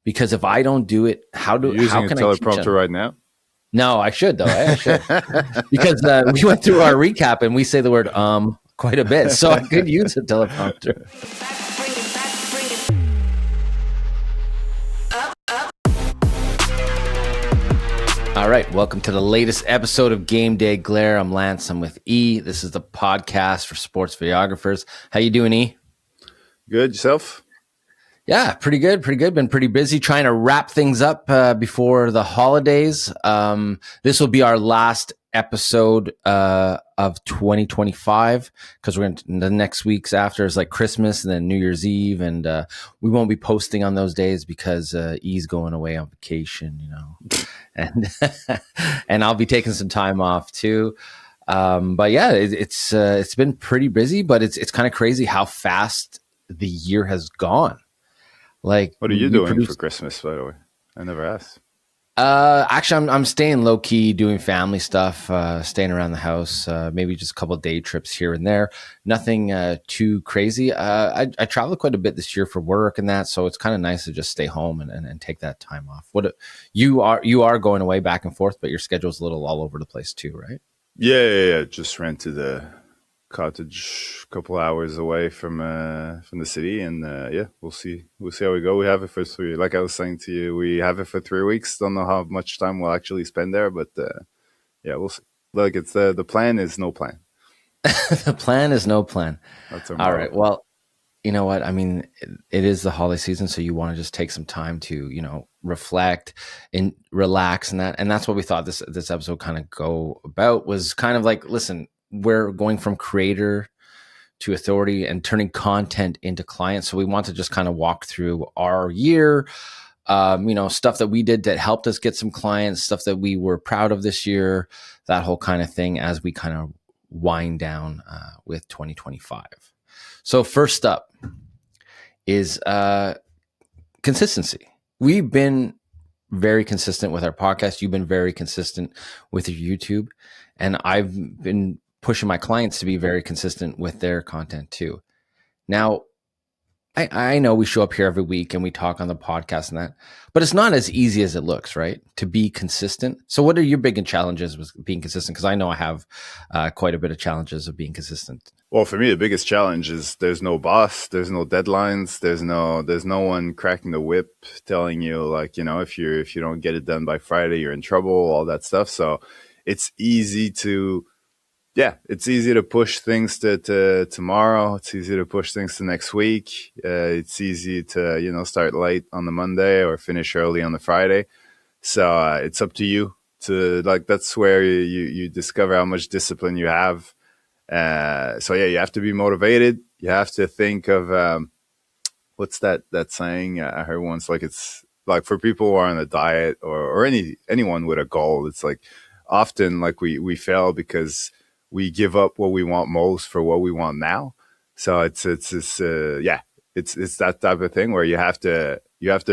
because if I don't do it, how You're using can a I teach them? teleprompter right now? No, I should though. I should because we went through our recap and we say the word quite a bit, so I could use a teleprompter. All right, welcome to the latest episode of Game Day Glare. I'm Lance. I'm with E. This is the podcast for sports videographers. How you doing, E? Good. Yourself? Yeah, pretty good. Been pretty busy trying to wrap things up before the holidays. This will be our last episode of 2025 because we're going the next weeks after is like Christmas and then New Year's Eve, and we won't be posting on those days because E's going away on vacation, you know, and and I'll be taking some time off too. But yeah, it's been pretty busy, but it's kind of crazy how fast the year has gone. Like, what are you doing for Christmas, by the way? I never asked. Actually, I'm staying low key, doing family stuff, staying around the house, maybe just a couple of day trips here and there. Nothing too crazy. I traveled quite a bit this year for work and that, so it's kind of nice to just stay home and take that time off. What you are going away back and forth, but your schedule's a little all over the place too, right? Yeah. Just rented a cottage a couple hours away from the city, and we'll see how we go. We have it for 3, like I was saying to you, we have it for 3 weeks. Don't know how much time we'll actually spend there, but we'll see. Like, it's the plan is no plan. The plan is no plan. That's all right. Well, you know what? I mean, it is the holiday season, so you want to just take some time to, you know, reflect and relax, and that's what we thought this episode kind of go about, was kind of like, listen, we're going from creator to authority and turning content into clients. So we want to just kind of walk through our year, you know, stuff that we did that helped us get some clients, stuff that we were proud of this year, that whole kind of thing as we kind of wind down with 2025. So first up is consistency. We've been very consistent with our podcast. You've been very consistent with your YouTube, and I've been pushing my clients to be very consistent with their content too. Now, I know we show up here every week and we talk on the podcast and that, but it's not as easy as it looks, right? To be consistent. So what are your biggest challenges with being consistent? Because I know I have quite a bit of challenges of being consistent. Well, for me, the biggest challenge is there's no boss, there's no deadlines, there's no one cracking the whip telling you, like, you know, if you don't get it done by Friday, you're in trouble, all that stuff. So it's easy to push things to tomorrow. It's easy to push things to next week. It's easy to, you know, start late on the Monday or finish early on the Friday. So it's up to you to, like, that's where you discover how much discipline you have. You have to be motivated. You have to think of what's that saying I heard once, like, it's like for people who are on a diet or anyone with a goal, it's like often like we fail because we give up what we want most for what we want now. So it's that type of thing where you have to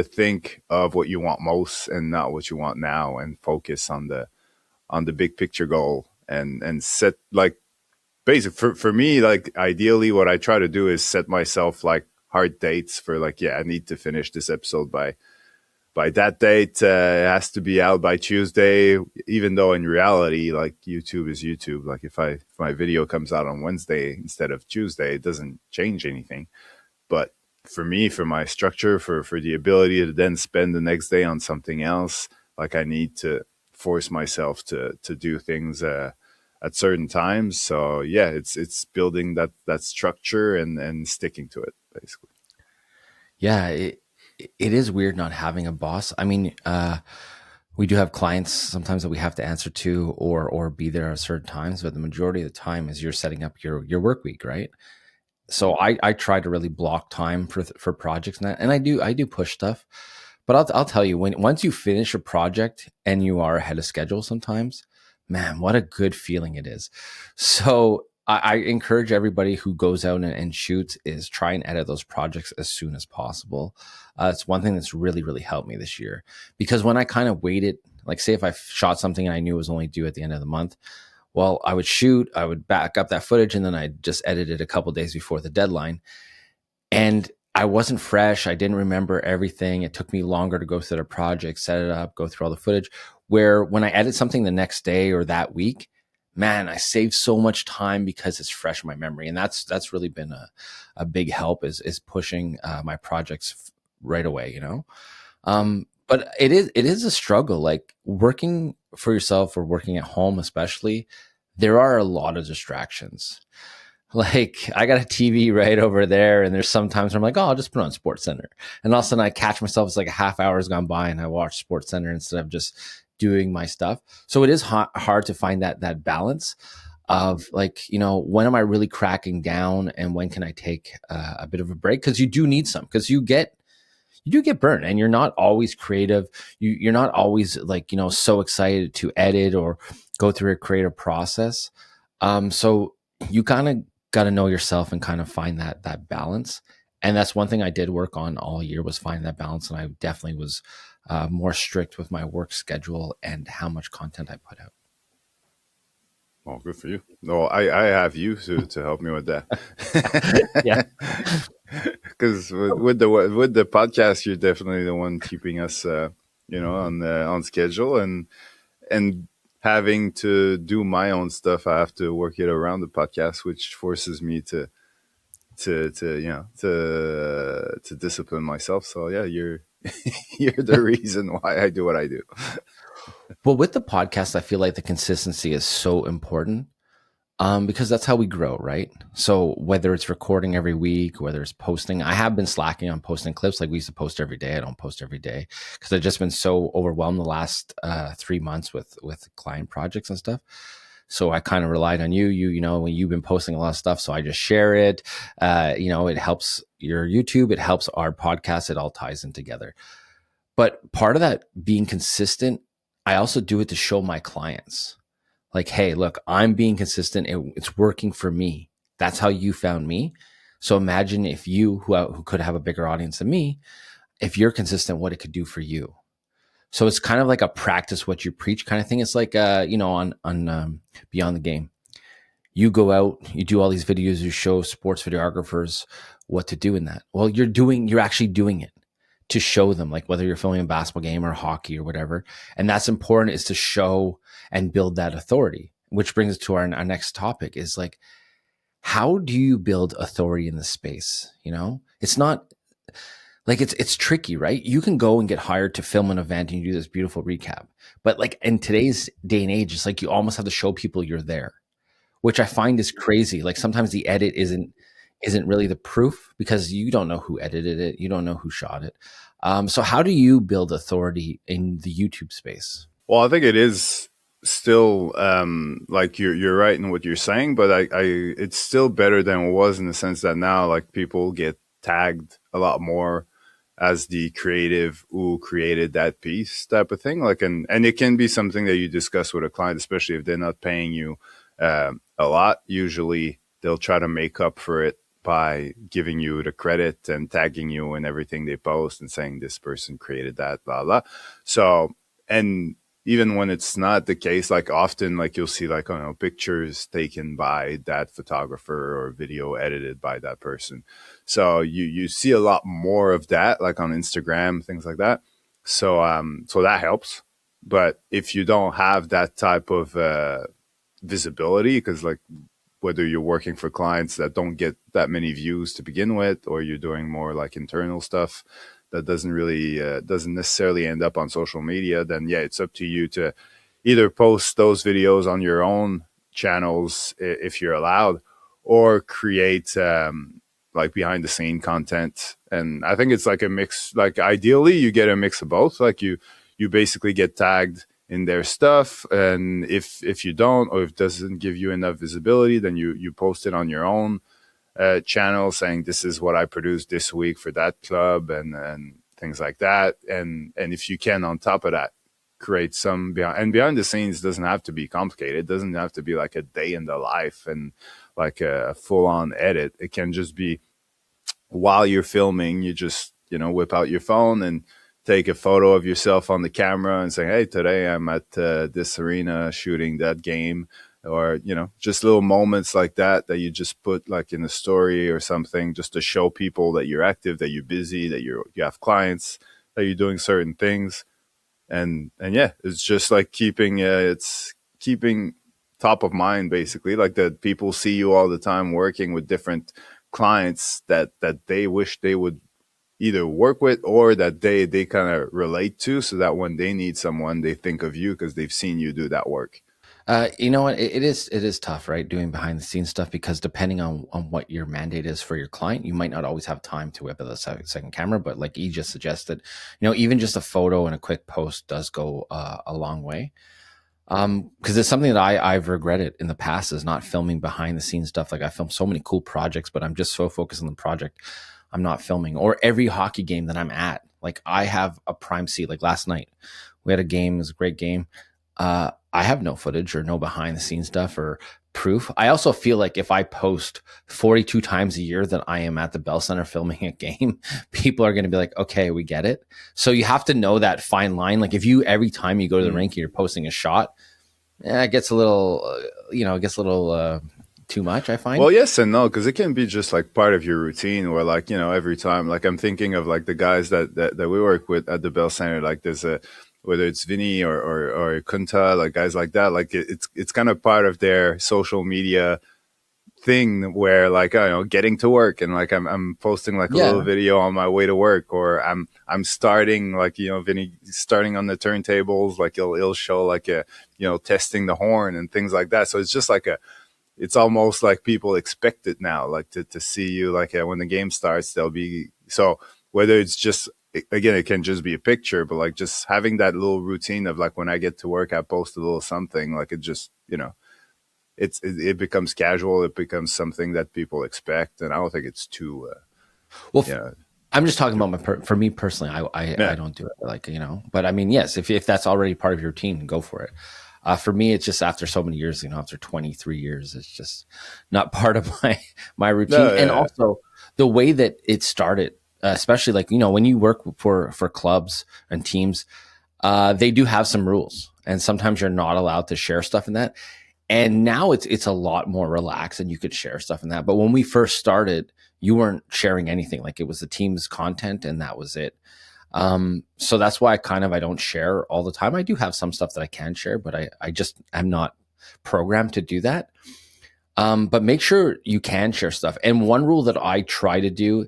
think of what you want most and not what you want now, and focus on the big picture goal and set, like, basically for me, like, ideally what I try to do is set myself like hard dates for, like, I need to finish this episode by that date. It has to be out by Tuesday, even though in reality, like, YouTube is YouTube. Like, if my video comes out on Wednesday instead of Tuesday, it doesn't change anything. But for me, for my structure, for the ability to then spend the next day on something else, like, I need to force myself to do things at certain times. So it's building that structure and sticking to it, basically. Yeah, it is weird not having a boss. I mean, we do have clients sometimes that we have to answer to or be there at certain times, but the majority of the time is you're setting up your work week, right? So I try to really block time for projects and that, and I do push stuff. But I'll tell you, once you finish a project and you are ahead of schedule, sometimes, man, what a good feeling it is. So I encourage everybody who goes out and shoots is try and edit those projects as soon as possible. It's one thing that's really, really helped me this year, because when I kind of waited, like, say if I shot something and I knew it was only due at the end of the month, well, I would shoot, I would back up that footage, and then I'd just edit it a couple days before the deadline. And I wasn't fresh. I didn't remember everything. It took me longer to go through the project, set it up, go through all the footage. Where when I edit something the next day or that week, man, I save so much time because it's fresh in my memory, and that's really been a big help is pushing my projects right away. But it is a struggle. Like working for yourself or working at home, especially, there are a lot of distractions. Like I got a TV right over there, and there's sometimes where I'm like, oh, I'll just put on Sports Center, and all of a sudden I catch myself. It's like a half hour's gone by, and I watch Sports Center instead of just doing my stuff. So it is hard to find that balance of like, when am I really cracking down, and when can I take a bit of a break? Because you do need some, because you do get burned, and you're not always creative. You're not always like, so excited to edit or go through a creative process. So you kind of got to know yourself and kind of find that balance. And that's one thing I did work on all year, was finding that balance. And I definitely was more strict with my work schedule and how much content I put out. Oh, good for you. No, I have you to help me with that. Yeah. Because with the podcast, you're definitely the one keeping us, on schedule, and having to do my own stuff. I have to work it around the podcast, which forces me to discipline myself. So yeah, you're you're the reason why I do what I do. Well, with the podcast, I feel like the consistency is so important, because that's how we grow, right? So whether it's recording every week, whether it's posting, I have been slacking on posting clips. Like we used to post every day. I don't post every day because I've just been so overwhelmed the last 3 months with client projects and stuff. So I kind of relied on you. When you've been posting a lot of stuff, so I just share it. It helps your YouTube. It helps our podcast. It all ties in together. But part of that being consistent, I also do it to show my clients, like, hey, look, I'm being consistent. It's working for me. That's how you found me. So imagine if you, who could have a bigger audience than me, if you're consistent, what it could do for you. So it's kind of like a practice what you preach kind of thing. It's like, on Beyond the Game. You go out, you do all these videos, you show sports videographers what to do in that. Well, you're actually doing it to show them, like whether you're filming a basketball game or hockey or whatever. And that's important, is to show and build that authority, which brings us to our next topic, is like, how do you build authority in the space? It's not like, it's tricky, right? You can go and get hired to film an event and you do this beautiful recap. But like in today's day and age, it's like you almost have to show people you're there, which I find is crazy. Like sometimes the edit isn't really the proof, because you don't know who edited it, you don't know who shot it. So how do you build authority in the YouTube space? Well, I think it is still, like you're right in what you're saying, but I it's still better than it was, in the sense that now, like, people get tagged a lot more as the creative who created that piece type of thing. Like, and it can be something that you discuss with a client, especially if they're not paying you a lot. Usually they'll try to make up for it by giving you the credit and tagging you in everything they post and saying this person created that, blah blah. So, and even when it's not the case, like often, like you'll see, like, I don't know, pictures taken by that photographer or video edited by that person. So you see a lot more of that, like on Instagram, things like that. So that helps. But if you don't have that type of visibility, because, like, whether you're working for clients that don't get that many views to begin with, or you're doing more like internal stuff that doesn't necessarily end up on social media, then yeah, it's up to you to either post those videos on your own channels, if you're allowed, or create like behind the scene content. And I think it's like a mix. Like, ideally you get a mix of both. Like, you basically get tagged in their stuff, and if you don't, or if it doesn't give you enough visibility, then you post it on your own channel, saying this is what I produced this week for that club, and things like that. And if you can, on top of that, create some behind the scenes. Doesn't have to be complicated. It doesn't have to be like a day in the life and like a full on edit. It can just be, while you're filming, you just, whip out your phone and take a photo of yourself on the camera and say, hey, today I'm at this arena shooting that game. or just little moments like that that you just put like in a story or something, just to show people that you're active, that you're busy, that you have clients, that you're doing certain things. And yeah, it's just like keeping top of mind, basically, like that people see you all the time working with different clients that they wish they would either work with, or that they kind of relate to, so that when they need someone, they think of you because they've seen you do that work. You know what? It is tough, right? Doing behind the scenes stuff, because depending on what your mandate is for your client, you might not always have time to whip out the second camera. But like you just suggested, even just a photo and a quick post does go a long way. Because it's something that I've regretted in the past, is not filming behind the scenes stuff. Like I filmed so many cool projects, but I'm just so focused on the project, I'm not filming. Or every hockey game that I'm at, like I have a prime seat. Like last night, we had a game. It was a great game. I have no footage or no behind the scenes stuff or proof. I also feel like if I post 42 times a year that I am at the Bell Center filming a game, people are going to be like, okay, we get it. So you have to know that fine line. Like if you, every time you go to the rink, you're posting a shot, it gets a little, too much, I find. Well, yes and no, because it can be just like part of your routine, where like every time, like I'm thinking of like the guys that we work with at the Bell Center, like there's a, whether it's Vinny or Kunta, like guys like that, like it's kind of part of their social media thing, where like getting to work, and like I'm posting like a little Yeah. video on my way to work, or I'm starting, like Vinny starting on the turntables, like he'll show like a testing the horn and things like that. So it's just like a, it's almost like people expect it now, like to see you, like when the game starts, they'll be, so whether it's just, again, it can just be a picture, but like just having that little routine of like when I get to work, I post a little something, like it just, it becomes casual, it becomes something that people expect, and I don't think it's too, Well, yeah, I'm just talking too, about for me personally. I yeah, don't do it, like, but I mean, yes, if that's already part of your routine, go for it. For me, it's just after so many years, after 23 years, it's just not part of my routine. no, And yeah, also the way that it started, especially like, when you work for clubs and teams, they do have some rules, and sometimes you're not allowed to share stuff in that. And now it's a lot more relaxed, and you could share stuff in that. But when we first started, you weren't sharing anything. Like it was the team's content, and that was it. So that's why I don't share all the time. I do have some stuff that I can share, but I just am not programmed to do that. But make sure you can share stuff. And one rule that I try to do,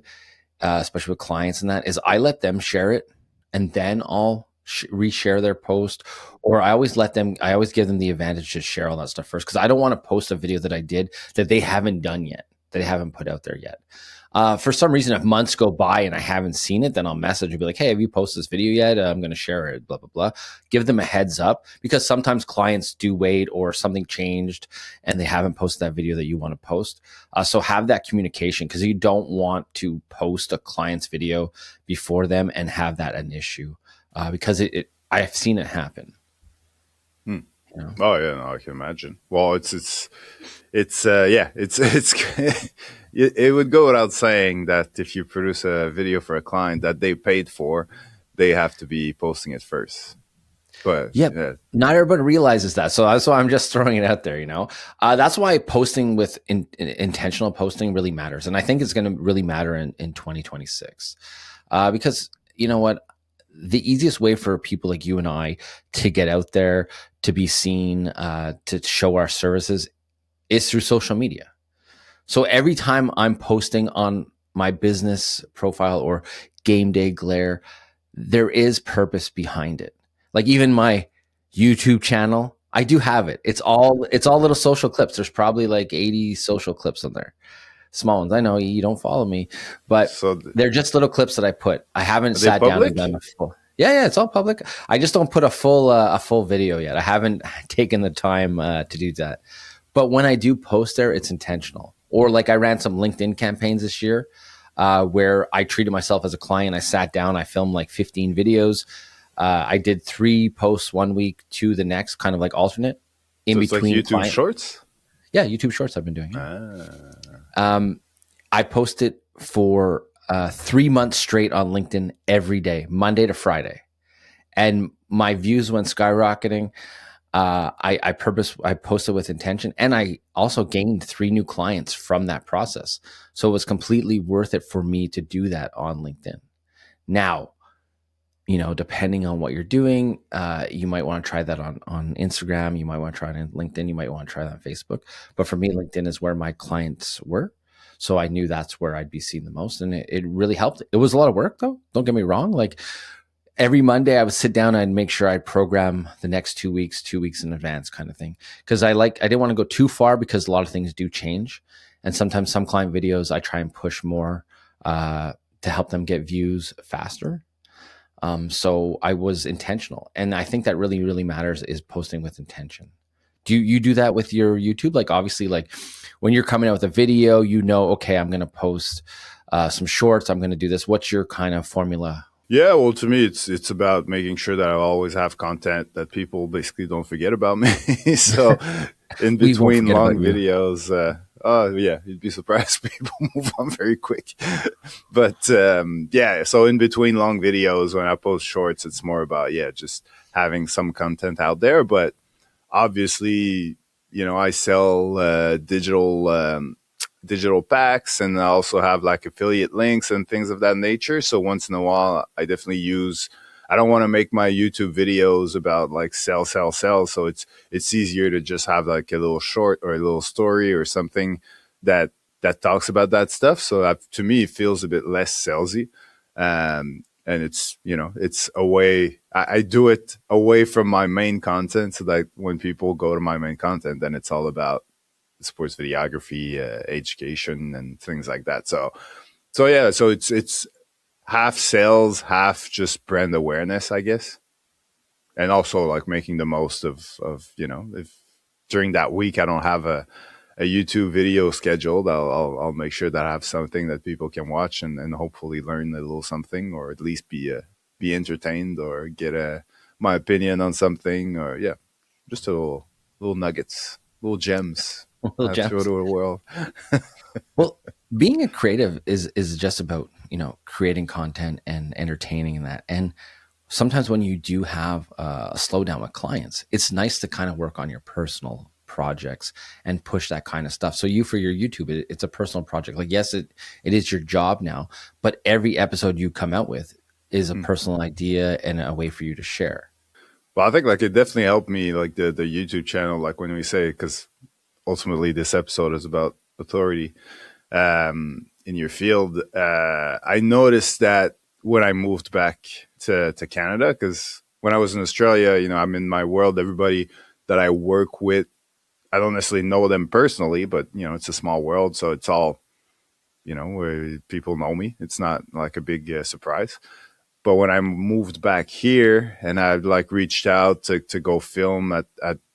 especially with clients and that, is I let them share it, and then I'll reshare their post. Or I always give them the advantage to share all that stuff first, because I don't want to post a video that I did that they haven't done yet, that they haven't put out there yet. For some reason, if months go by and I haven't seen it, then I'll message and be like, hey, have you posted this video yet? I'm going to share it, blah, blah, blah. Give them a heads up, because sometimes clients do wait, or something changed and they haven't posted that video that you want to post. So have that communication, because you don't want to post a client's video before them and have that an issue, because I've seen it happen. hmm. You know? Oh yeah, no, I can imagine. Well, yeah, it's it would go without saying that if you produce a video for a client that they paid for, they have to be posting it first. But Yep. yeah, Not everybody realizes that. So that's why I'm just throwing it out there, That's why posting with intentional posting really matters. And I think it's going to really matter in 2026. Because you know what? The easiest way for people like you and I to get out there, to be seen, to show our services, is through social media. So every time I'm posting on my business profile or game day glare, there is purpose behind it. Like even my YouTube channel, I do have it. It's all little social clips. There's probably like 80 social clips on there. Small ones. I know you don't follow me, but so they're just little clips that I put. I haven't are they sat down and done public? a full. Yeah, yeah, it's all public. I just don't put a full video yet. I haven't taken the time to do that. But when I do post there, it's intentional. Or like I ran some LinkedIn campaigns this year, where I treated myself as a client. I sat down, I filmed like 15 videos. I did 3 posts one week, 2 the next, kind of like alternate in So it's like between YouTube client. Shorts. Yeah, YouTube Shorts I've been doing. Yeah. Ah, I posted for 3 months straight on LinkedIn every day, Monday to Friday, and my views went skyrocketing. I posted with intention, and I also gained 3 new clients from that process. So it was completely worth it for me to do that on LinkedIn. Now, depending on what you're doing, you might want to try that on Instagram. You might want to try it on LinkedIn. You might want to try that on Facebook. But for me, LinkedIn is where my clients were. So I knew that's where I'd be seen the most. And it really helped. It was a lot of work, though. Don't get me wrong. Like every Monday I would sit down and make sure I program the next 2 weeks, 2 weeks in advance kind of thing. Cause I didn't want to go too far because a lot of things do change. And sometimes some client videos I try and push more to help them get views faster. So I was intentional. And I think that really, really matters is posting with intention. Do you do that with your YouTube? Like obviously like when you're coming out with a video, okay, I'm going to post some shorts. I'm going to do this. What's your kind of formula? Yeah, well, to me, it's about making sure that I always have content that people basically don't forget about me. So, in We won't between forget about long you. videos, oh yeah, you'd be surprised. People move on very quick. But yeah, so in between long videos, when I post shorts, it's more about just having some content out there. But obviously, I sell digital packs, and I also have like affiliate links and things of that nature. So once in a while, I definitely use. I don't want to make my YouTube videos about like sell, sell, sell. So it's easier to just have like a little short or a little story or something that that talks about that stuff. So that, to me, it feels a bit less salesy. And it's away. I do it away from my main content, so that when people go to my main content, then it's all about sports videography, education, and things like that. So yeah, so it's half sales, half just brand awareness, I guess, and also like making the most of if during that week I don't have a YouTube video scheduled, I'll make sure that I have something that people can watch and hopefully learn a little something, or at least be entertained, or get my opinion on something, or just a little nuggets, little gems Little I throw gems. to the world. Well, being a creative is just about, creating content and entertaining that. And sometimes when you do have a slowdown with clients, it's nice to kind of work on your personal projects and push that kind of stuff. So you, for your YouTube, it's a personal project. Like, yes, it is your job now, but every episode you come out with is a personal idea and a way for you to share. Well, I think like it definitely helped me, like the YouTube channel, like when we say, because ultimately this episode is about authority in your field. I noticed that when I moved back to Canada, because when I was in Australia, I'm in my world. Everybody that I work with, I don't necessarily know them personally, but it's a small world, so it's all where people know me. It's not like a big surprise. But when I moved back here and I like reached out to go film at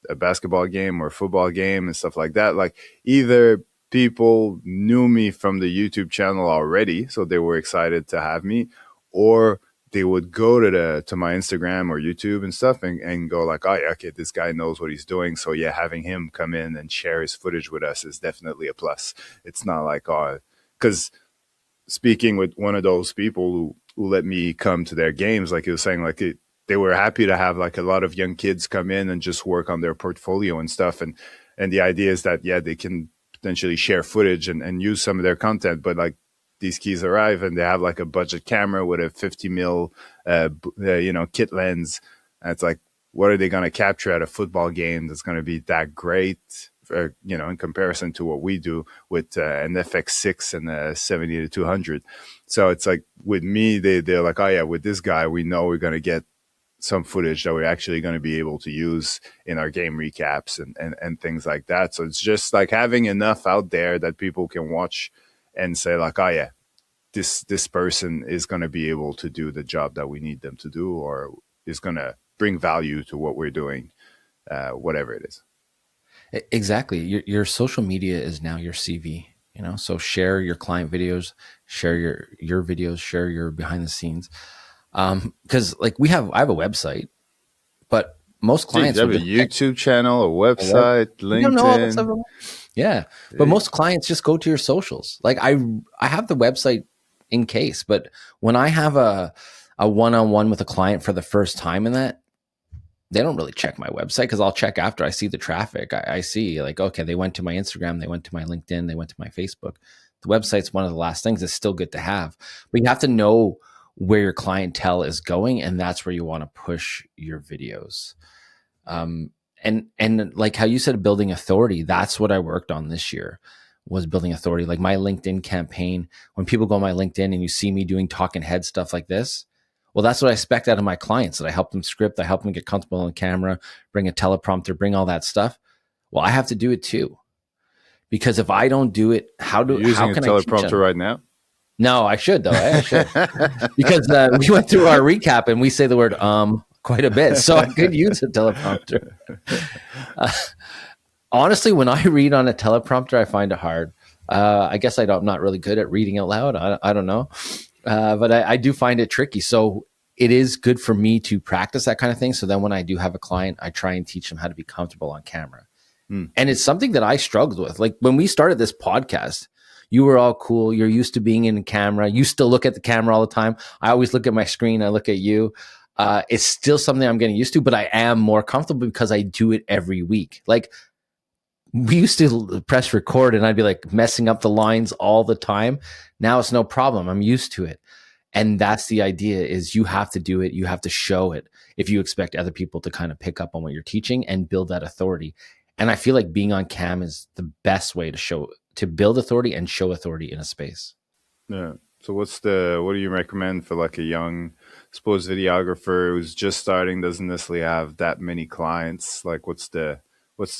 a basketball game or a football game and stuff like that, like either people knew me from the YouTube channel already, so they were excited to have me, or they would go to my Instagram or YouTube and stuff and go like, oh yeah, okay, this guy knows what he's doing. So yeah, having him come in and share his footage with us is definitely a plus. It's not like, oh, because speaking with one of those people who let me come to their games, like he was saying, like they were happy to have like a lot of young kids come in and just work on their portfolio and stuff. And the idea is that, they can potentially share footage and use some of their content, but like these keys arrive and they have like a budget camera with a 50 mil, kit lens. And it's like, what are they going to capture at a football game that's going to be that great? In comparison to what we do with an FX6 and a 70 to 200. So it's like with me, they're like, oh yeah, with this guy, we know we're going to get some footage that we're actually going to be able to use in our game recaps and things like that. So it's just like having enough out there that people can watch and say like, oh yeah, this person is going to be able to do the job that we need them to do, or is going to bring value to what we're doing, whatever it is. Exactly. Your social media is now your CV, so share your client videos, share your videos, share your behind the scenes. Because like I have a website, but most Geez, you clients have will a just check YouTube channel, a my web. website, You don't know all that LinkedIn. stuff. Yeah, but Hey. most clients just go to your socials. Like I have the website in case, but when I have a one on one with a client for the first time in that, they don't really check my website because I'll check after I see the traffic. I see like, okay, they went to my Instagram, they went to my LinkedIn, they went to my Facebook. The website's one of the last things. It's still good to have, but you have to know where your clientele is going, and that's where you want to push your videos. Um, and like how you said, building authority. That's what I worked on this year, was building authority. Like my LinkedIn campaign. When people go on my LinkedIn and you see me doing talking head stuff like this, well, that's what I expect out of my clients. That I help them script, I help them get comfortable on camera, bring a teleprompter, bring all that stuff. Well, I have to do it too, because if I don't do it, You're how using a can I teach teleprompter them? right now. No, I should though. I should, because we went through our recap and we say the word quite a bit, so I could use a teleprompter. Uh, Honestly, when I read on a teleprompter, I find it hard. I guess I'm not really good at reading out loud. I don't know, but I do find it tricky. So it is good for me to practice that kind of thing. So then when I do have a client, I try and teach them how to be comfortable on camera. Hmm. And it's something that I struggled with. Like when we started this podcast, you were all cool. You're used to being in the camera. You still look at the camera all the time. I always look at my screen. I look at you. It's still something I'm getting used to, but I am more comfortable because I do it every week. Like we used to press record and I'd be like messing up the lines all the time. Now it's no problem. I'm used to it. And that's the idea, is you have to do it. You have to show it if you expect other people to kind of pick up on what you're teaching and build that authority. And I feel like being on cam is the best way to build authority and show authority in a space. Yeah. So what do you recommend for like a young, suppose videographer who's just starting, doesn't necessarily have that many clients? Like what's the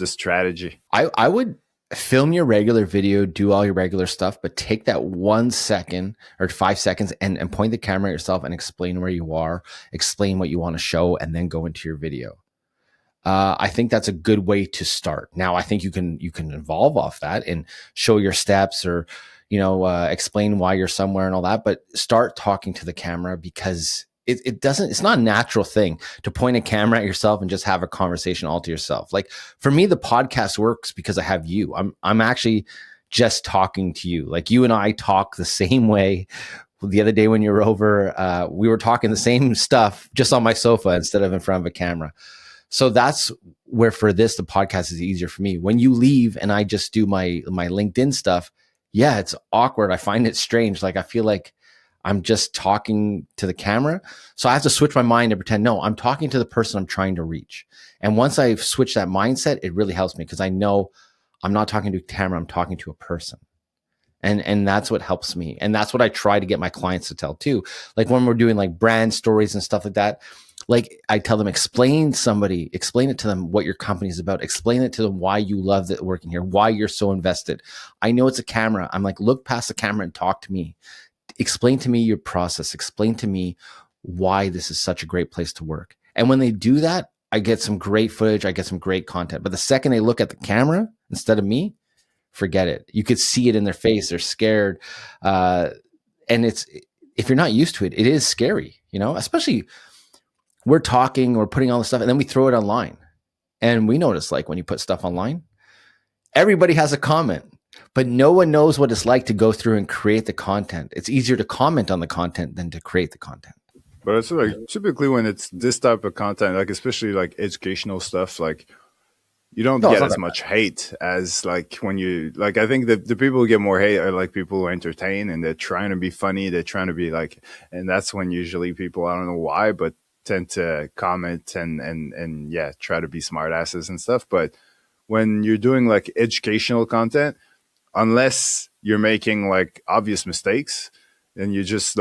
strategy? I would film your regular video, do all your regular stuff, but take that 1 second or 5 seconds and point the camera at yourself and explain where you are, explain what you want to show, and then go into your video. I think that's a good way to start. Now, I think you can evolve off that and show your steps, or explain why you're somewhere and all that. But start talking to the camera, because it's not a natural thing to point a camera at yourself and just have a conversation all to yourself. Like for me, the podcast works because I have you. I'm actually just talking to you. Like you and I talk the same way. The other day when you were over, we were talking the same stuff just on my sofa instead of in front of a camera. So that's where for this, the podcast is easier for me. When you leave and I just do my LinkedIn stuff, yeah, it's awkward. I find it strange. Like I feel like I'm just talking to the camera. So I have to switch my mind and pretend, no, I'm talking to the person I'm trying to reach. And once I've switched that mindset, it really helps me because I know I'm not talking to a camera, I'm talking to a person. And that's what helps me. And that's what I try to get my clients to tell too. Like when we're doing like brand stories and stuff like that, like I tell them, explain it to them what your company is about. Explain it to them why you love it working here, why you're so invested. I know it's a camera. I'm like, look past the camera and talk to me. Explain to me your process. Explain to me why this is such a great place to work. And when they do that, I get some great footage. I get some great content. But the second they look at the camera instead of me, forget it. You could see it in their face. They're scared. And if you're not used to it, it is scary, especially we're talking or putting all this stuff and then we throw it online. And we notice like when you put stuff online, everybody has a comment, but no one knows what it's like to go through and create the content. It's easier to comment on the content than to create the content. But it's like typically when it's this type of content, like especially like educational stuff, like you don't No, it's get not as that much hate as like when you like. I think the people who get more hate are like people who entertain and they're trying to be funny, they're trying to be like, and that's when usually people, I don't know why, but tend to comment and yeah, try to be smartasses and stuff. But when you're doing like educational content, unless you're making like obvious mistakes and you just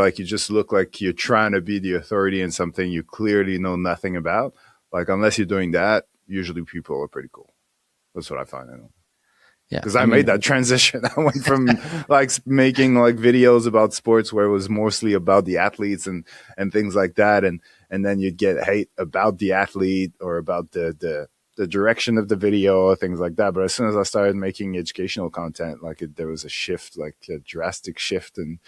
look like you're trying to be the authority in something you clearly know nothing about, like unless you're doing that, usually people are pretty cool. That's what I find. Yeah. Because I made that transition. I went from like making like videos about sports where it was mostly about the athletes and things like that, and then you'd get hate about the athlete or about the direction of the video or things like that. But as soon as I started making educational content, like there was a shift, like a drastic shift, and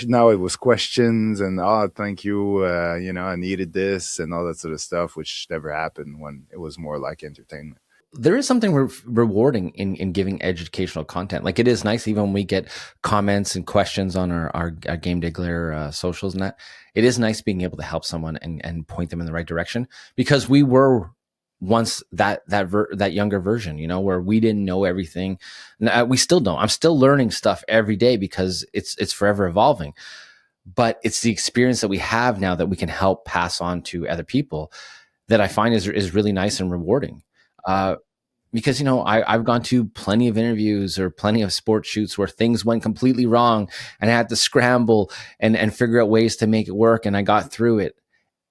now it was questions and thank you, I needed this and all that sort of stuff, which never happened when it was more like entertainment. there is something rewarding in giving educational content. Like, it is nice, even when we get comments and questions on our Game Day Glare socials and that. It is nice being able to help someone and point them in the right direction, because we were once that younger version, where we didn't know everything. We still don't. I'm still learning stuff every day because it's forever evolving. But it's the experience that we have now that we can help pass on to other people that I find is really nice and rewarding. Uh, because I've gone to plenty of interviews or plenty of sports shoots where things went completely wrong, and I had to scramble and figure out ways to make it work, and I got through it.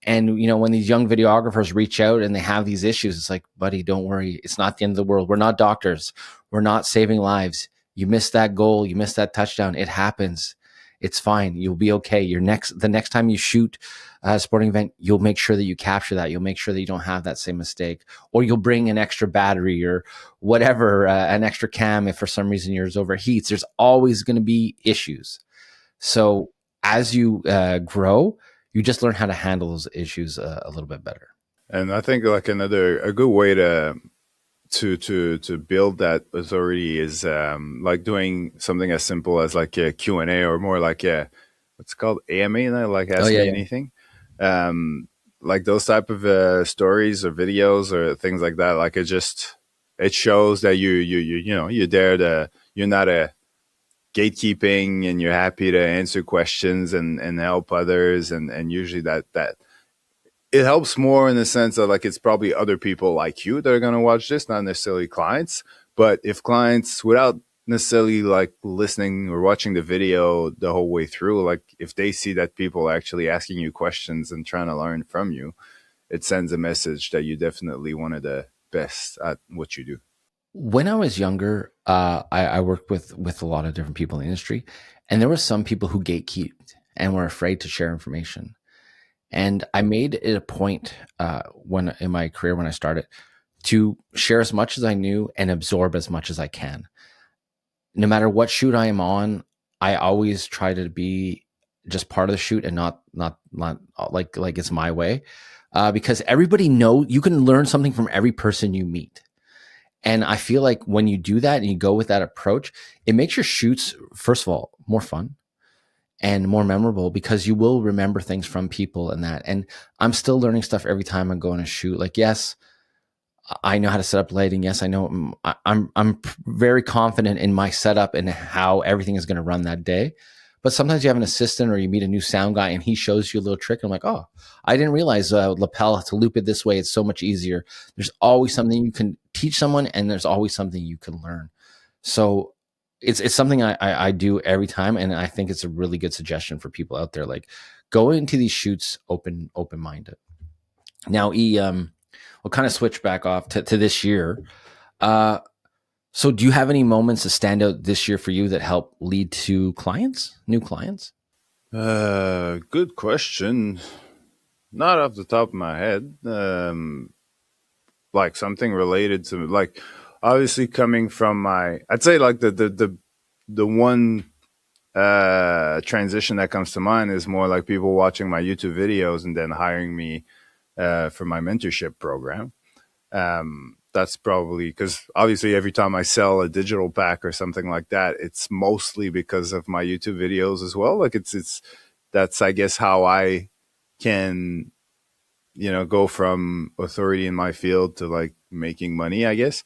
And when these young videographers reach out and they have these issues, it's like, buddy, don't worry, it's not the end of the world. We're not doctors, we're not saving lives. You missed that goal, you missed that touchdown, it happens. It's fine, you'll be okay. The next time you shoot a sporting event, you'll make sure that you capture that. You'll make sure that you don't have that same mistake, or you'll bring an extra battery or whatever, an extra cam if for some reason yours overheats. There's always going to be issues. So as you grow, you just learn how to handle those issues a little bit better. And I think like a good way to build that authority is like doing something as simple as like a Q&A, or more like a what's it called, AMA, like Oh Ask yeah, Me yeah. Anything. Like those type of stories or videos or things like that. Like it shows that you're there to, you're not a gatekeeping, and you're happy to answer questions and help others, and usually that it helps more in the sense that like it's probably other people like you that are going to watch this, not necessarily clients. But if clients, without necessarily like listening or watching the video the whole way through, like if they see that people are actually asking you questions and trying to learn from you, it sends a message that you definitely one of the best at what you do. When I was younger, I worked with a lot of different people in the industry, and there were some people who gatekeeped and were afraid to share information. And I made it a point when in my career when I started to share as much as I knew and absorb as much as I can. No matter what shoot I am on, I always try to be just part of the shoot and not like it's my way, because everybody know you can learn something from every person you meet. And I feel like when you do that and you go with that approach, it makes your shoots, first of all, more fun and more memorable, because you will remember things from people and that. And I'm still learning stuff every time I go on a shoot. Like, yes, I know how to set up lighting. Yes, I know I'm very confident in my setup and how everything is going to run that day. But sometimes you have an assistant or you meet a new sound guy and he shows you a little trick. And I'm like, oh, I didn't realize lapel to loop it this way. It's so much easier. There's always something you can teach someone, and there's always something you can learn. So it's something I do every time, and I think it's a really good suggestion for people out there. Like, go into these shoots open minded. Now, we'll kind of switch back off to this year. Uh, so, do you have any moments that stand out this year for you that help lead to new clients? Good question. Not off the top of my head. Like something related to like obviously coming from my, I'd say like the one transition that comes to mind is more like people watching my YouTube videos and then hiring me for my mentorship program. That's probably because obviously every time I sell a digital pack or something like that, it's mostly because of my YouTube videos as well. Like it's that's I guess how I can go from authority in my field to like making money, I guess.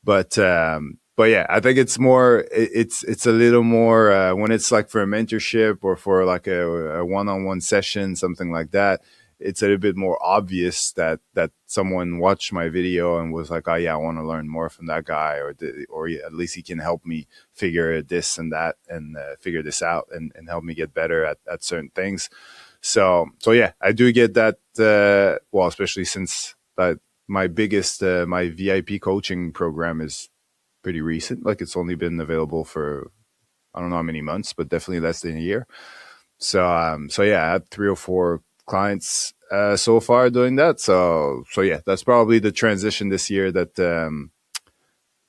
But yeah, I think it's more it's a little more when it's like for a mentorship or for like a one-on-one session, something like that. It's a little bit more obvious that someone watched my video and was like, oh yeah, I want to learn more from that guy, or at least he can help me figure this and that and figure this out and help me get better at certain things. So yeah, I do get that. Well, especially since that my VIP coaching program is pretty recent. Like it's only been available for I don't know how many months, but definitely less than a year. So yeah, I had 3 or 4 clients so far doing that. So yeah, that's probably the transition this year that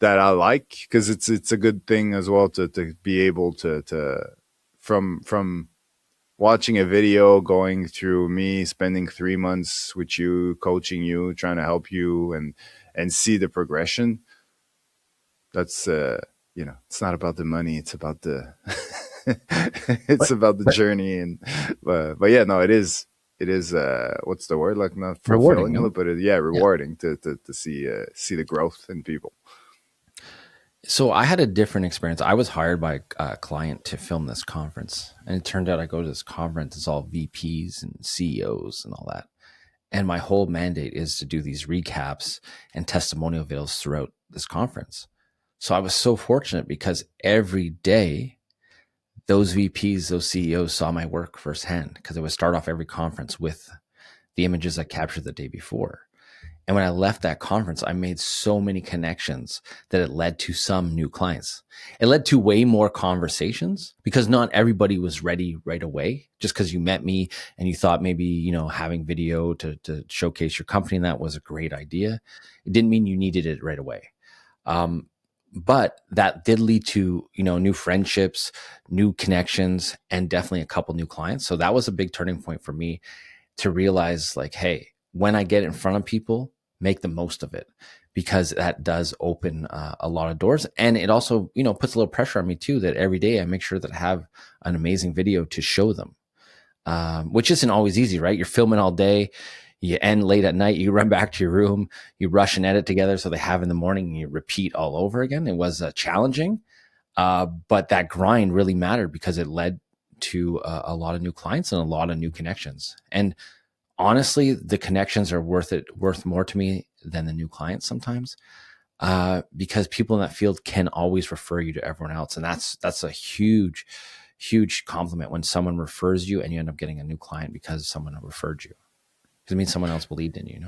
I like, because it's a good thing as well to be able to from watching a video, going through me spending 3 months with you, coaching you, trying to help you, and see the progression. That's it's not about the money, it's about the it's But about the but journey. And but yeah, no, it is what's the word, like, not rewarding, fulfilling, no? but yeah, Yeah. rewarding to see the growth in people. So I had a different experience. I was hired by a client to film this conference, and it turned out I go to this conference. It's all VPs and CEOs and all that. And my whole mandate is to do these recaps and testimonial videos throughout this conference. So I was so fortunate because every day those VPs, those CEOs saw my work firsthand because I would start off every conference with the images I captured the day before. And when I left that conference, I made so many connections that it led to some new clients. It led to way more conversations because not everybody was ready right away. Just because you met me and you thought maybe, having video to showcase your company, and that was a great idea. It didn't mean you needed it right away. Um, but that did lead to, new friendships, new connections, and definitely a couple new clients. So that was a big turning point for me to realize, like, hey, when I get in front of people, make the most of it, because that does open a lot of doors. And it also, puts a little pressure on me too, that every day I make sure that I have an amazing video to show them, which isn't always easy, right? You're filming all day, you end late at night, you run back to your room, you rush and edit together so they have in the morning, and you repeat all over again. It was challenging, but that grind really mattered because it led to a lot of new clients and a lot of new connections. And honestly, the connections are worth more to me than the new clients sometimes, because people in that field can always refer you to everyone else, and that's a huge compliment when someone refers you and you end up getting a new client because someone referred you, because it means someone else believed in you.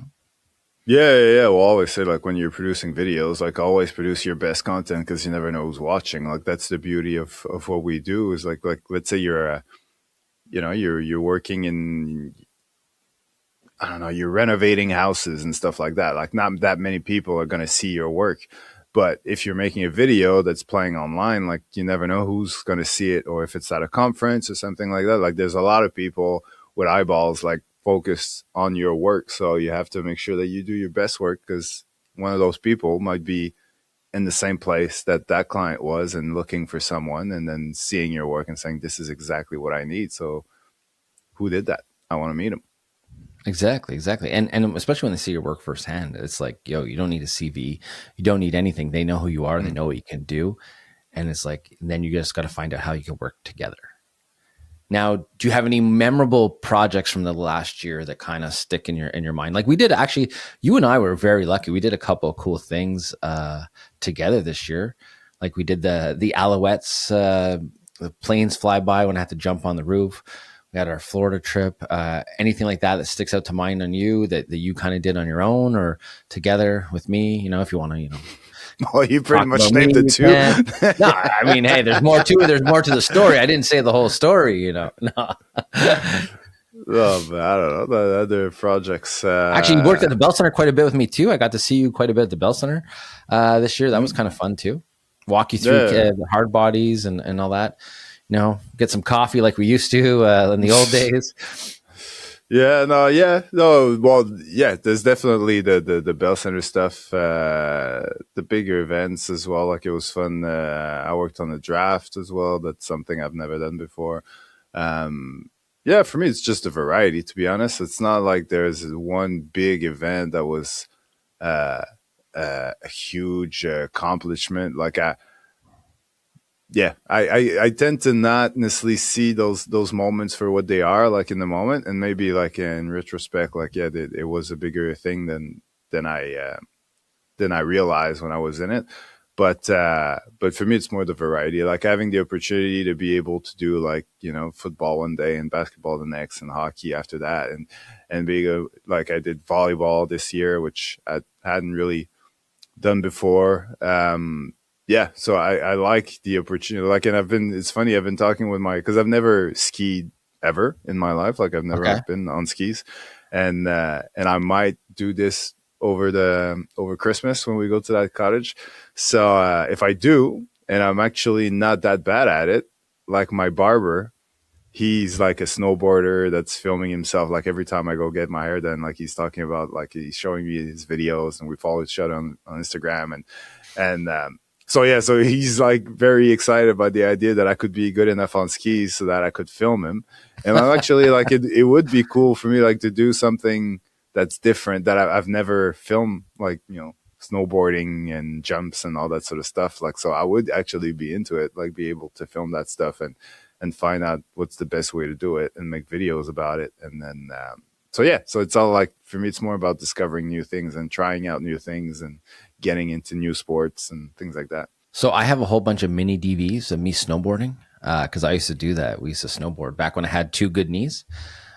Yeah, yeah, yeah. We'll always say, like, when you're producing videos, like, always produce your best content, because you never know who's watching. Like, that's the beauty of what we do. Is like let's say you're you're working in, I don't know, you're renovating houses and stuff like that. Like, not that many people are going to see your work. But if you're making a video that's playing online, like, you never know who's going to see it, or if it's at a conference or something like that. Like, there's a lot of people with eyeballs, like, focused on your work. So you have to make sure that you do your best work, because one of those people might be in the same place that that client was and looking for someone, and then seeing your work and saying, this is exactly what I need. So who did that? I want to meet him. Exactly. And especially when they see your work firsthand, it's like, yo, you don't need a CV, you don't need anything. They know who you are, they know what you can do, and it's like, then you just got to find out how you can work together. Now, do you have any memorable projects from the last year that kind of stick in your mind? Like, we did actually, you and I were very lucky. We did a couple of cool things together this year. Like, we did the Alouettes, the planes fly by when I had to jump on the roof. We had our Florida trip. Anything like that sticks out to mind on you that you kind of did on your own or together with me? If you want to, Well, you pretty talk much about me, named it you too. can. No, I mean, hey, there's more to it. There's more to the story. I didn't say the whole story. No. Oh, but I don't know. The other projects. Actually, you worked at the Bell Center quite a bit with me too. I got to see you quite a bit at the Bell Center this year. That was kind of fun too. Walk you through Yeah. the hard bodies and all that. Get some coffee like we used to in the old days. Yeah, no, yeah, no. Well, yeah, there's definitely the Bell Center stuff, the bigger events as well. Like, it was fun. I worked on the draft as well. That's something I've never done before. Yeah, for me, it's just a variety. To be honest, it's not like there's one big event that was uh, a huge accomplishment. Like, I tend to not necessarily see those moments for what they are, like, in the moment, and maybe, like, in retrospect, like, yeah, it was a bigger thing than I realized when I was in it. But for me, it's more the variety, like having the opportunity to be able to do, like, football one day and basketball the next and hockey after that, and being like, I did volleyball this year, which I hadn't really done before. Yeah, so I like the opportunity. Like, and it's funny, I've been talking with because I've never skied ever in my life. Like, I've never, Okay. like, been on skis, and I might do this over Christmas when we go to that cottage. So if I do, and I'm actually not that bad at it, like, my barber he's like a snowboarder that's filming himself. Like every time I go get my hair done, like he's talking about, like he's showing me his videos, and we follow each other on Instagram, and so yeah, so he's like very excited about the idea that I could be good enough on skis so that I could film him. And I'm actually like, it would be cool for me like to do something that's different that I've never filmed, like, you know, snowboarding and jumps and all that sort of stuff. Like, so I would actually be into it, like be able to film that stuff and find out what's the best way to do it and make videos about it. And then, so yeah, so it's all like, for me, it's more about discovering new things and trying out new things and getting into new sports and things like that. So I have a whole bunch of mini DVs of me snowboarding because I used to do that. We used to snowboard back when I had two good knees.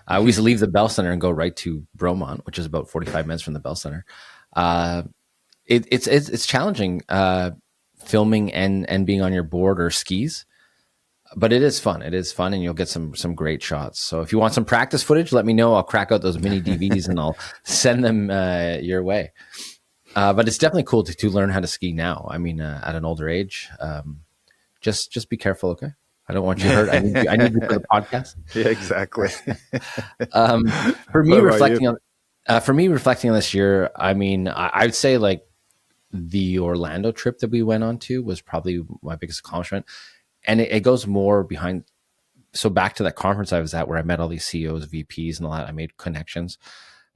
We used to leave the Bell Center and go right to Bromont, which is about 45 minutes from the Bell Center. Uh, it's challenging filming and being on your board or skis, but it is fun. It is fun, and you'll get some great shots. So if you want some practice footage, let me know. I'll crack out those mini DVDs and I'll send them your way. But it's definitely cool to learn how to ski now. I mean, at an older age, just be careful, okay? I don't want you hurt. I need you for the podcast. Yeah, exactly. Um, for me, What about you? reflecting on this year, I mean, I'd say like the Orlando trip that we went on to was probably my biggest accomplishment, and it goes more behind. So back to that conference I was at, where I met all these CEOs, VPs, and all that. I made connections.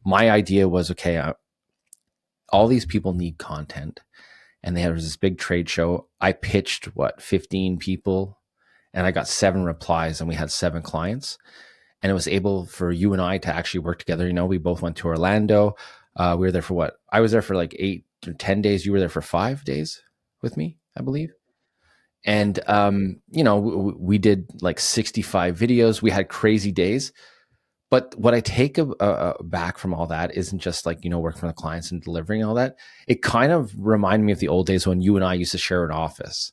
My idea was, okay, all these people need content, and there was this big trade show. I pitched 15 people, and I got 7 replies, and we had 7 clients, and it was able for you and I to actually work together. You know, we both went to Orlando. We were there for what? I was there for like 8 or 10 days. You were there for 5 days with me, I believe. And you know, we did like 65 videos. We had crazy days. But what I take back from all that isn't just like, you know, working for the clients and delivering all that. It kind of reminded me of the old days when you and I used to share an office.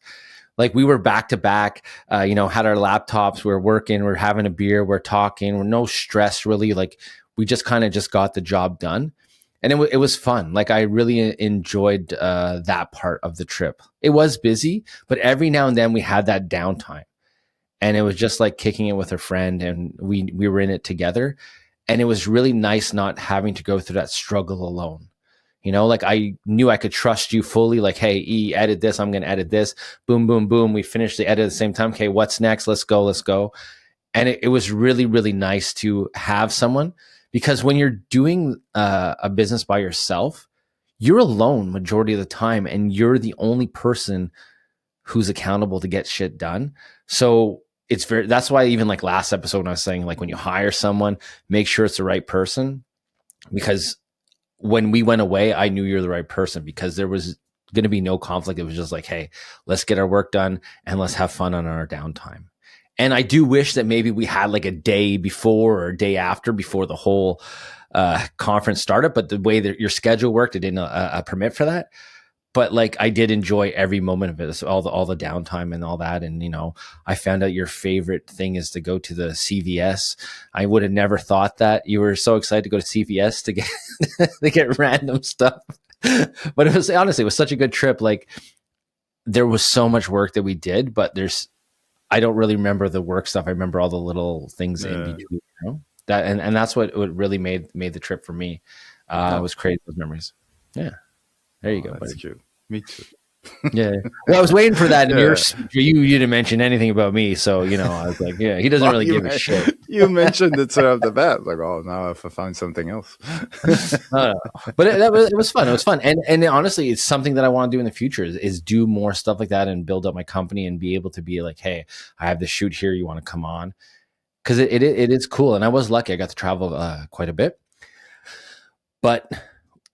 Like we were back to back, you know, had our laptops, we were working, we're having a beer, we're talking, we're no stress really. Like we just kind of just got the job done. And it was fun. Like I really enjoyed that part of the trip. It was busy, but every now and then we had that downtime, and it was just like kicking it with a friend, and we were in it together, and it was really nice not having to go through that struggle alone. You know, like I knew I could trust you fully. Like, hey, edit this, I'm going to edit this. Boom, boom, boom, we finished the edit at the same time. Okay, what's next? Let's go. And it was really, really nice to have someone, because when you're doing a business by yourself, you're alone majority of the time, and you're the only person who's accountable to get shit done. So that's why even like last episode when I was saying, like, when you hire someone, make sure it's the right person, because when we went away, I knew you're the right person, because there was going to be no conflict. It was just like, hey, let's get our work done and let's have fun on our downtime. And I do wish that maybe we had like a day before or a day after before the whole conference started, but the way that your schedule worked, it didn't permit for that. But like I did enjoy every moment of it, so all the downtime and all that. And you know, I found out your favorite thing is to go to the CVS. I would have never thought that. You were so excited to go to CVS to get to get random stuff. But it was honestly, it was such a good trip. Like there was so much work that we did, but I don't really remember the work stuff. I remember all the little things in Uh, between. You know? That and that's what really made the trip for me. no, Was creating those memories. Yeah, there you oh, go, that's buddy. cute. Me too. Yeah. Well, I was waiting for that in your Yeah. speech. You didn't mention anything about me, so you know, I was like, yeah, he doesn't Well, really give a shit. you mentioned it right off the bat. Like, oh, now if I find something else. No, no. But it was fun. It was fun, and honestly, it's something that I want to do in the future is do more stuff like that and build up my company and be able to be like, hey, I have this shoot here. You want to come on? Because it is cool, and I was lucky. I got to travel quite a bit, but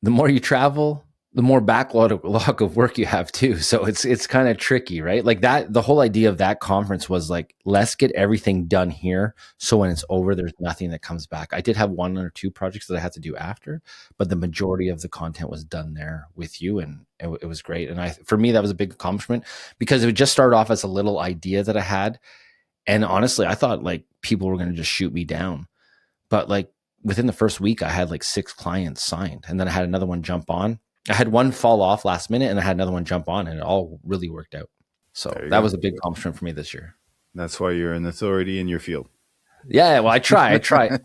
the more you travel, the more backlog of work you have too. So it's kind of tricky, right? Like that, the whole idea of that conference was like, let's get everything done here. So when it's over, there's nothing that comes back. I did have 1 or 2 projects that I had to do after, but the majority of the content was done there with you. And it was great. And for me, that was a big accomplishment, because it would just start off as a little idea that I had. And honestly, I thought like people were going to just shoot me down, but like within the first week, I had like 6 clients signed, and then I had another one jump on. I had one fall off last minute, and I had another one jump on, and it all really worked out. So There you that go. was a big accomplishment for me this year. That's why you're an authority in your field. Yeah, well, I try. I try.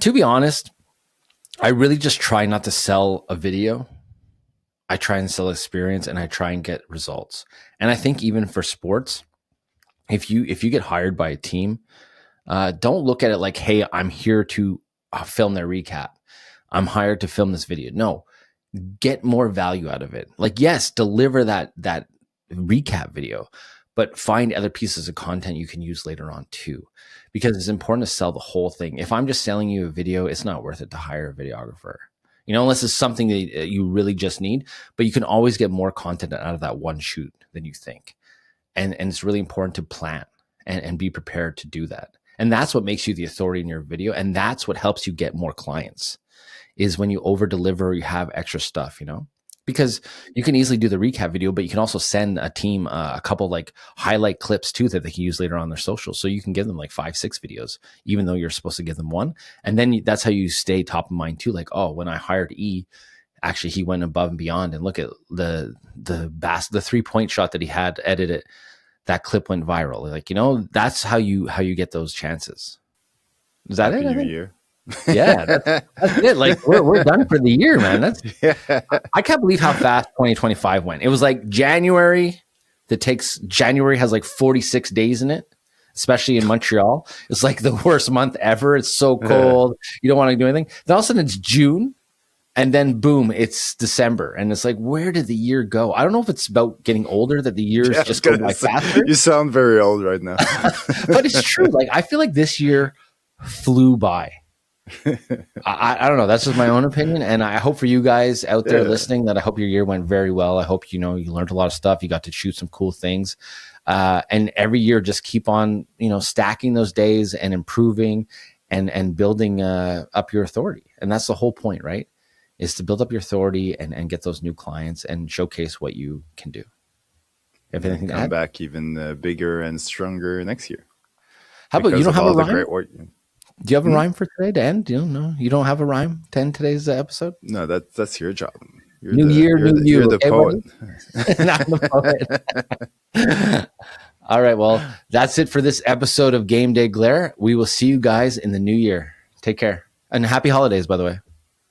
To be honest, I really just try not to sell a video. I try and sell experience, and I try and get results. And I think even for sports, if you get hired by a team, don't look at it like, hey, I'm here to film their recap. I'm hired to film this video. No, get more value out of it. Like, yes, deliver that recap video, but find other pieces of content you can use later on too, because it's important to sell the whole thing. If I'm just selling you a video, it's not worth it to hire a videographer, unless it's something that you really just need. But you can always get more content out of that one shoot than you think, and it's really important to plan and be prepared to do that. And that's what makes you the authority in your video, and that's what helps you get more clients, is when you over deliver, you have extra stuff, because you can easily do the recap video, but you can also send a team a couple like highlight clips too that they can use later on their socials. So you can give them like 5-6 videos, even though you're supposed to give them one. And then that's how you stay top of mind too. Like, oh, when I hired E, actually he went above and beyond, and look at the 3-point shot that he had edited. That clip went viral. Like, that's how you get those chances. Is that Happy it? I New think. Year. Yeah, that's it. Like, we're done for the year, man. I can't believe how fast 2025 went. It was like January has like 46 days in it, especially in Montreal. It's like the worst month ever. It's so cold. You don't want to do anything. Then all of a sudden it's June, and then boom, it's December. And it's like, where did the year go? I don't know if it's about getting older that the years just go by faster. You sound very old right now. But it's true. Like, I feel like this year flew by. I don't know. That's just my own opinion, and I hope for you guys out there listening that I hope your year went very well. I hope you learned a lot of stuff. You got to shoot some cool things, and every year just keep on stacking those days and improving and building up your authority. And that's the whole point, right? Is to build up your authority and get those new clients and showcase what you can do. If anything, come back even bigger and stronger next year. How about you don't have a rhyme? Do you have a rhyme for today to end? You don't have a rhyme to end today's episode? No, that's your job. New year, new you. You're the poet. Not the poet. All right, well, that's it for this episode of Game Day Glare. We will see you guys in the new year. Take care. And happy holidays, by the way.